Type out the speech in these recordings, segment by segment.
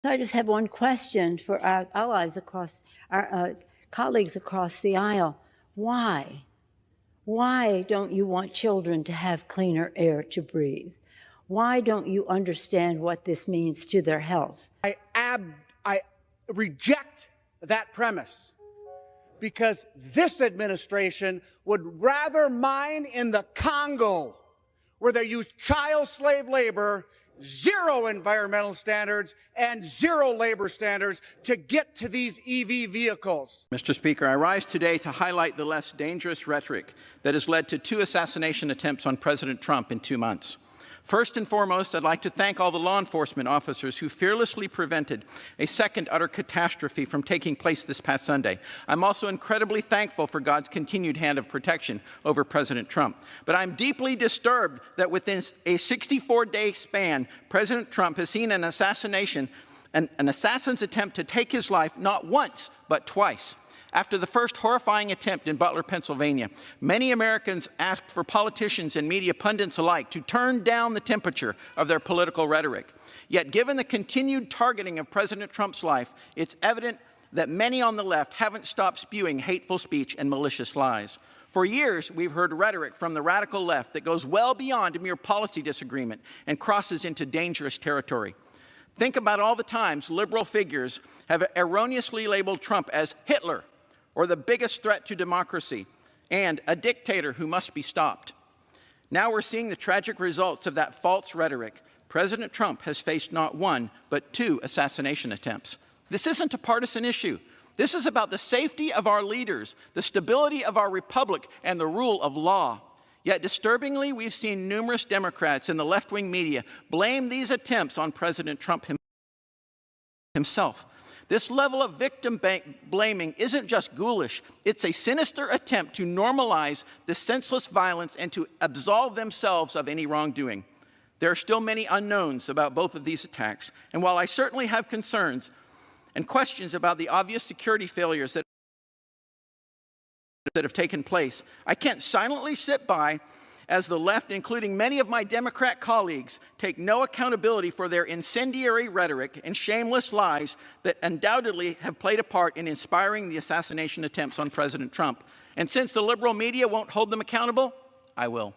So I just have one question for our allies across, our colleagues across the aisle. Why? Why don't you want children to have cleaner air to breathe? Why don't you understand what this means to their health? I reject that premise because this administration would rather mine in the Congo, where they use child slave labor, zero environmental standards, and zero labor standards to get to these EV vehicles. Mr. Speaker, I rise today to highlight the less dangerous rhetoric that has led to 2 assassination attempts on President Trump in 2 months. First and foremost, I'd like to thank all the law enforcement officers who fearlessly prevented a second utter catastrophe from taking place this past Sunday. I'm also incredibly thankful for God's continued hand of protection over President Trump. But I'm deeply disturbed that within a 64-day span, President Trump has seen an assassin's attempt to take his life not once, but twice. After the first horrifying attempt in Butler, Pennsylvania, many Americans asked for politicians and media pundits alike to turn down the temperature of their political rhetoric. Yet, given the continued targeting of President Trump's life, it's evident that many on the left haven't stopped spewing hateful speech and malicious lies. For years, we've heard rhetoric from the radical left that goes well beyond a mere policy disagreement and crosses into dangerous territory. Think about all the times liberal figures have erroneously labeled Trump as Hitler, or the biggest threat to democracy, and a dictator who must be stopped. Now we're seeing the tragic results of that false rhetoric. President Trump has faced not 1, but 2 assassination attempts. This isn't a partisan issue. This is about the safety of our leaders, the stability of our republic, and the rule of law. Yet disturbingly, we've seen numerous Democrats in the left-wing media blame these attempts on President Trump himself. This level of victim blaming isn't just ghoulish, it's a sinister attempt to normalize the senseless violence and to absolve themselves of any wrongdoing. There are still many unknowns about both of these attacks, and while I certainly have concerns and questions about the obvious security failures that have taken place, I can't silently sit by as the left, including many of my Democrat colleagues, take no accountability for their incendiary rhetoric and shameless lies that undoubtedly have played a part in inspiring the assassination attempts on President Trump. And since the liberal media won't hold them accountable, I will.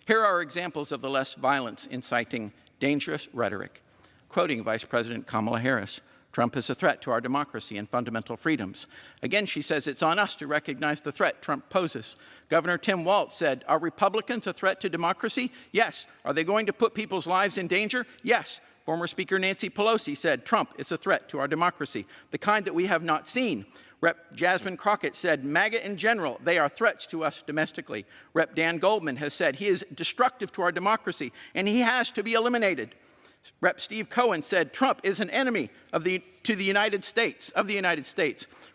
Here are examples of the less violence inciting dangerous rhetoric. Quoting Vice President Kamala Harris, Trump is a threat to our democracy and fundamental freedoms. Again, she says it's on us to recognize the threat Trump poses. Governor Tim Walz said, are Republicans a threat to democracy? Yes. Are they going to put people's lives in danger? Yes. Former Speaker Nancy Pelosi said, Trump is a threat to our democracy, the kind that we have not seen. Rep. Jasmine Crockett said, MAGA in general, they are threats to us domestically. Rep. Dan Goldman has said, he is destructive to our democracy, and he has to be eliminated. Rep. Steve Cohen said Trump is an enemy of the United States.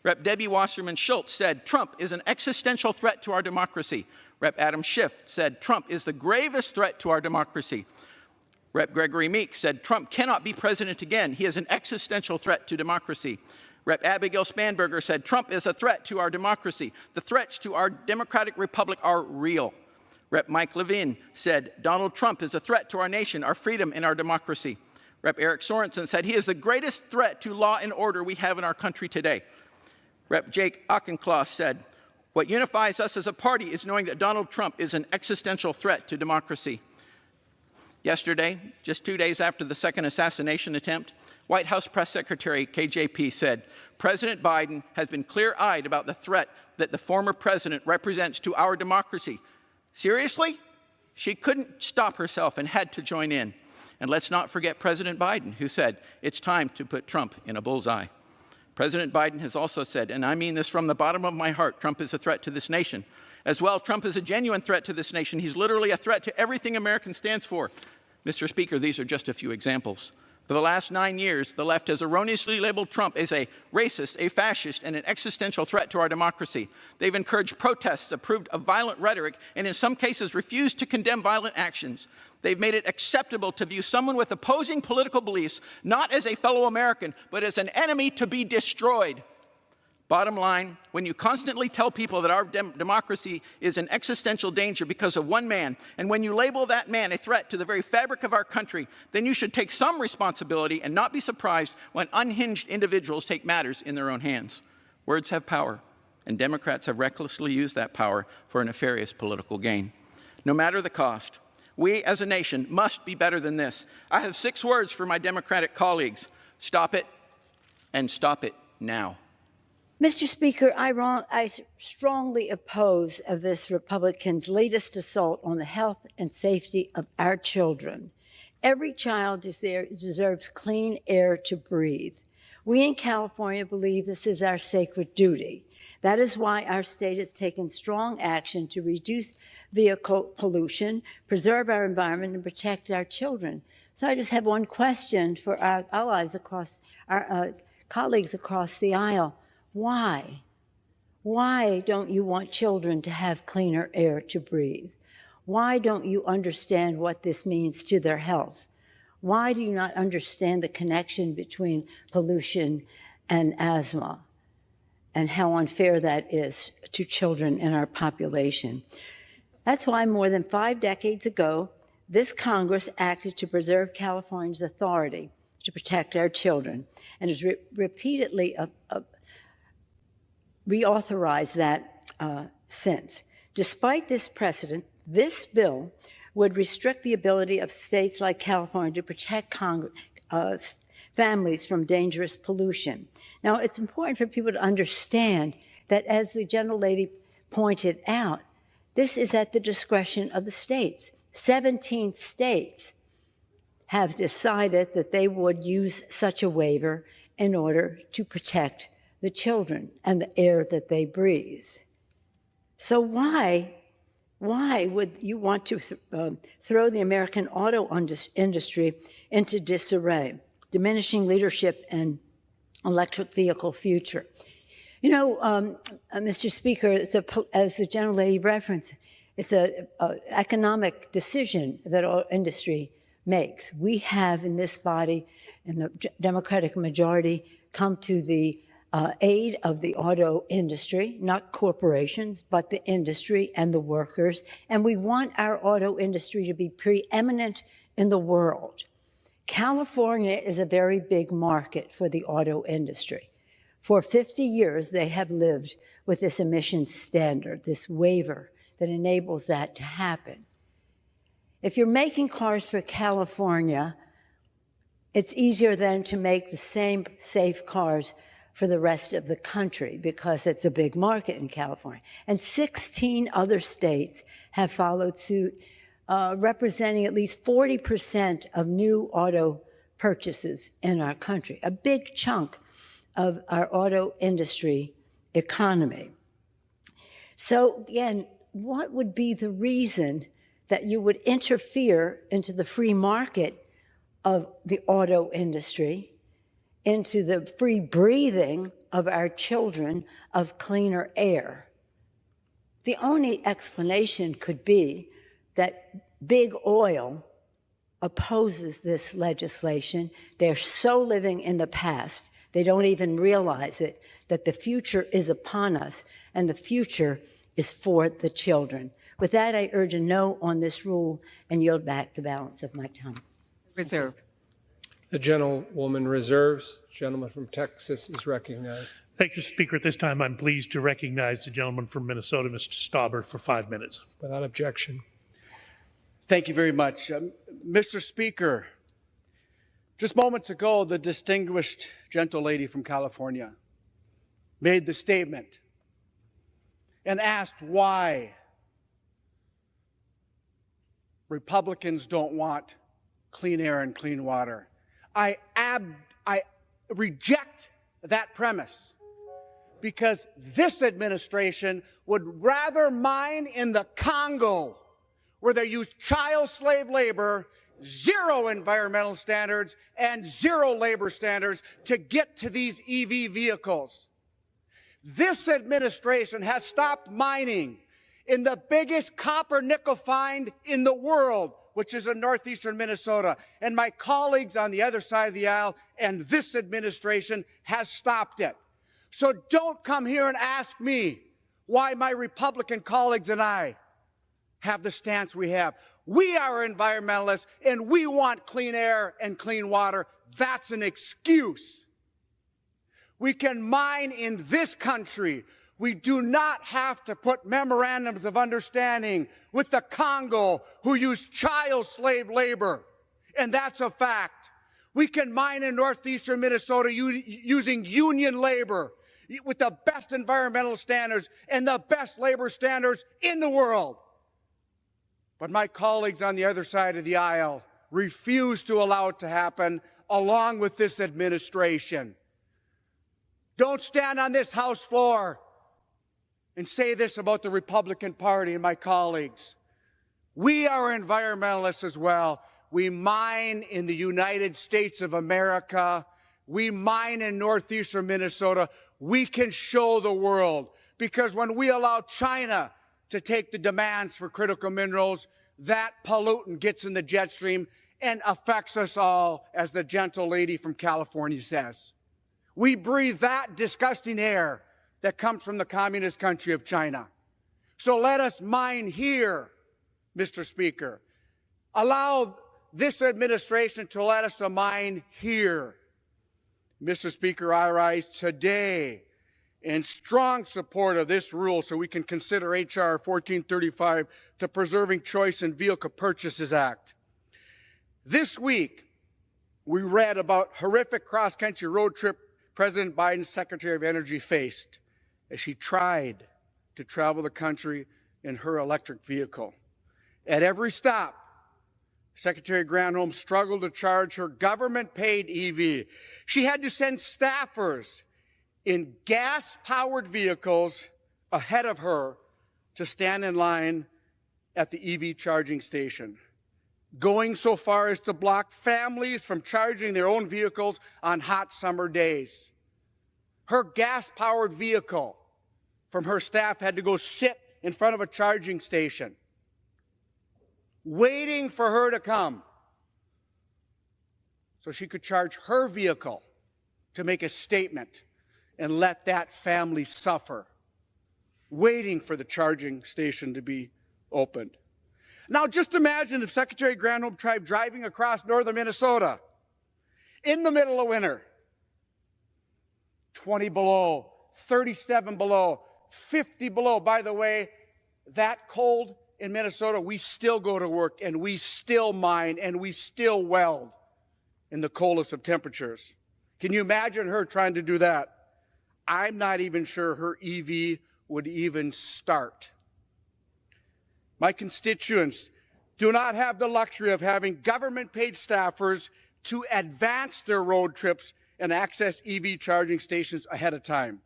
Rep. Debbie Wasserman Schultz said Trump is an existential threat to our democracy. Rep. Adam Schiff said Trump is the gravest threat to our democracy. Rep. Gregory Meeks said Trump cannot be president again. He is an existential threat to democracy. Rep. Abigail Spanberger said Trump is a threat to our democracy. The threats to our democratic republic are real. Rep. Mike Levin said, Donald Trump is a threat to our nation, our freedom, and our democracy. Rep. Eric Sorensen said, he is the greatest threat to law and order we have in our country today. Rep. Jake Auchincloss said, what unifies us as a party is knowing that Donald Trump is an existential threat to democracy. Yesterday, just 2 days after the second assassination attempt, White House Press Secretary KJP said, President Biden has been clear-eyed about the threat that the former president represents to our democracy. Seriously? She couldn't stop herself and had to join in. And let's not forget President Biden, who said, it's time to put Trump in a bullseye. President Biden has also said, and I mean this from the bottom of my heart, Trump is a threat to this nation. As well, Trump is a genuine threat to this nation. He's literally a threat to everything America stands for. Mr. Speaker, these are just a few examples. For the last 9 years, the left has erroneously labeled Trump as a racist, a fascist, and an existential threat to our democracy. They've encouraged protests, approved of violent rhetoric, and in some cases refused to condemn violent actions. They've made it acceptable to view someone with opposing political beliefs not as a fellow American, but as an enemy to be destroyed. Bottom line, when you constantly tell people that our democracy is in existential danger because of one man, and when you label that man a threat to the very fabric of our country, then you should take some responsibility and not be surprised when unhinged individuals take matters in their own hands. Words have power, and Democrats have recklessly used that power for a nefarious political gain. No matter the cost, we as a nation must be better than this. I have 6 words for my Democratic colleagues: stop it, and stop it now. Mr. Speaker, I strongly oppose of this Republican's latest assault on the health and safety of our children. Every child deserves clean air to breathe. We in California believe this is our sacred duty. That is why our state has taken strong action to reduce vehicle pollution, preserve our environment, and protect our children. So I just have one question for our allies across, our colleagues across the aisle. Why? Why don't you want children to have cleaner air to breathe? Why don't you understand what this means to their health? Why do you not understand the connection between pollution and asthma and how unfair that is to children in our population? That's why more than 5 decades ago, this Congress acted to preserve California's authority to protect our children and has repeatedly reauthorized that since. Despite this precedent, this bill would restrict the ability of states like California to protect families from dangerous pollution. Now, it's important for people to understand that, as the gentlelady pointed out, this is at the discretion of the states. 17 states have decided that they would use such a waiver in order to protect the children and the air that they breathe. So why would you want to throw the American auto industry into disarray, diminishing leadership and electric vehicle future? You know, Mr. Speaker, as the gentlelady referenced, it's an economic decision that our industry makes. We have in this body, in the Democratic majority, come to the aid of the auto industry, not corporations, but the industry and the workers. And we want our auto industry to be preeminent in the world. California is a very big market for the auto industry. For 50 years, they have lived with this emissions standard, this waiver that enables that to happen. If you're making cars for California, it's easier then to make the same safe cars for the rest of the country because it's a big market in California. And 16 other states have followed suit, representing at least 40% of new auto purchases in our country, a big chunk of our auto industry economy. So again, what would be the reason that you would interfere into the free market of the auto industry, into the free breathing of our children of cleaner air? The only explanation could be that big oil opposes this legislation. They're so living in the past, they don't even realize it, that the future is upon us, and the future is for the children. With that, I urge a no on this rule and yield back the balance of my time. Reserve. The gentlewoman reserves. The gentleman from Texas is recognized. Thank you, Speaker. At this time, I'm pleased to recognize the gentleman from Minnesota, Mr. Stauber, for 5 minutes. Without objection. Thank you very much. Mr. Speaker, just moments ago, the distinguished gentlelady from California made the statement and asked why Republicans don't want clean air and clean water. I reject that premise because this administration would rather mine in the Congo, where they use child slave labor, zero environmental standards, and zero labor standards to get to these EV vehicles. This administration has stopped mining in the biggest copper nickel find in the world, which is in northeastern Minnesota. And my colleagues on the other side of the aisle and this administration has stopped it. So don't come here and ask me why my Republican colleagues and I have the stance we have. We are environmentalists and we want clean air and clean water. That's an excuse. We can mine in this country. We do not have to put memorandums of understanding with the Congo, who use child slave labor. And that's a fact. We can mine in northeastern Minnesota using union labor with the best environmental standards and the best labor standards in the world. But my colleagues on the other side of the aisle refuse to allow it to happen, along with this administration. Don't stand on this House floor and say this about the Republican Party and my colleagues. We are environmentalists as well. We mine in the United States of America. We mine in northeastern Minnesota. We can show the world, because when we allow China to take the demands for critical minerals, that pollutant gets in the jet stream and affects us all, as the gentle lady from California says. We breathe that disgusting air that comes from the communist country of China. So let us mine here, Mr. Speaker. Allow this administration to let us to mine here. Mr. Speaker, I rise today in strong support of this rule so we can consider H.R. 1435, the Preserving Choice in Vehicle Purchases Act. This week, we read about horrific cross-country road trip President Biden's Secretary of Energy faced as she tried to travel the country in her electric vehicle. At every stop, Secretary Granholm struggled to charge her government-paid EV. She had to send staffers in gas-powered vehicles ahead of her to stand in line at the EV charging station, going so far as to block families from charging their own vehicles on hot summer days. Her gas-powered vehicle from her staff had to go sit in front of a charging station, waiting for her to come so she could charge her vehicle to make a statement and let that family suffer, waiting for the charging station to be opened. Now just imagine if Secretary Granholm tried driving across northern Minnesota in the middle of winter, 20 below, 37 below, 50 below. By the way, that cold in Minnesota, we still go to work and we still mine and we still weld in the coldest of temperatures. Can you imagine her trying to do that? I'm not even sure her EV would even start. My constituents do not have the luxury of having government-paid staffers to advance their road trips and access EV charging stations ahead of time.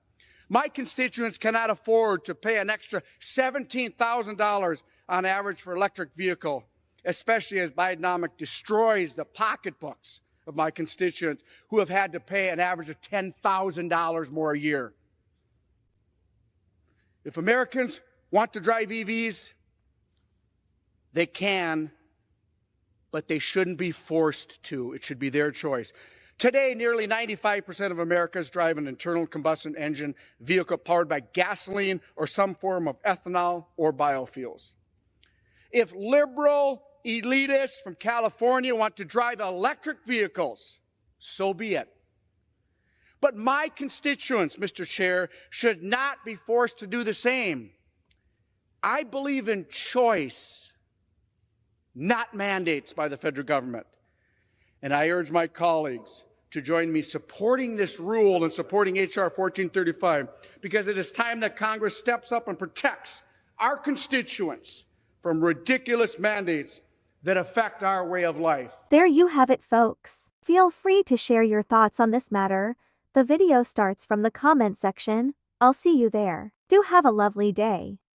My constituents cannot afford to pay an extra $17,000 on average for electric vehicle, especially as Bidenomics destroys the pocketbooks of my constituents who have had to pay an average of $10,000 more a year. If Americans want to drive EVs, they can, but they shouldn't be forced to. It should be their choice. Today, nearly 95% of Americans drive an internal combustion engine vehicle powered by gasoline or some form of ethanol or biofuels. If liberal elitists from California want to drive electric vehicles, so be it. But my constituents, Mr. Chair, should not be forced to do the same. I believe in choice, not mandates by the federal government. And I urge my colleagues to join me supporting this rule and supporting H.R. 1435, because it is time that Congress steps up and protects our constituents from ridiculous mandates that affect our way of life. There you have it, folks. Feel free to share your thoughts on this matter. The video starts from the comment section. I'll see you there. Do have a lovely day.